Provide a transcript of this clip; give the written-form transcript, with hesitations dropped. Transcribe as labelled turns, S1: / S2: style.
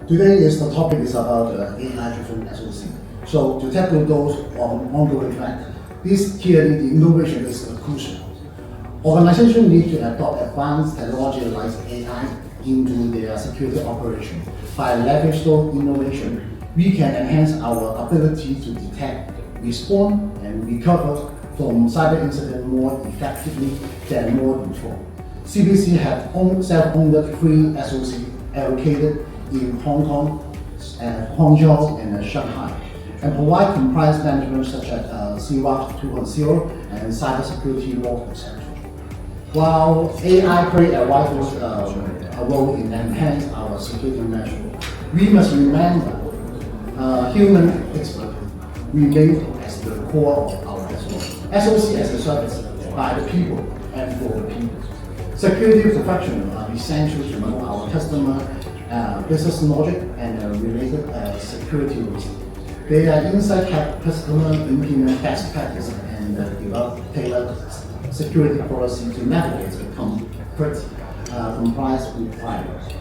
S1: Today the topic is about AI-driven SOC. So to tackle those ongoing trends, this clearly the innovation is crucial. Organizations need to adopt advanced technology like AI into their security operation. By leveraging those innovation, we can enhance our ability to detect, respond, and recover from cyber incidents more effectively than more before. CPC have self-owned 3 SOC allocated in Hong Kong, Hangzhou, and Shanghai, and provide compliance management such as CWAP 2.0 and cybersecurity law, etc. While AI plays a vital role in enhancing our security measures, we must remember human expertise remains as the core of our SOC. SOC as a service by the people and for the people. Security professionals are essential to know our customer business logic and related security risks. Their insight help customers implement best practices and develop tailored security policy to navigate the complex compliance requirements.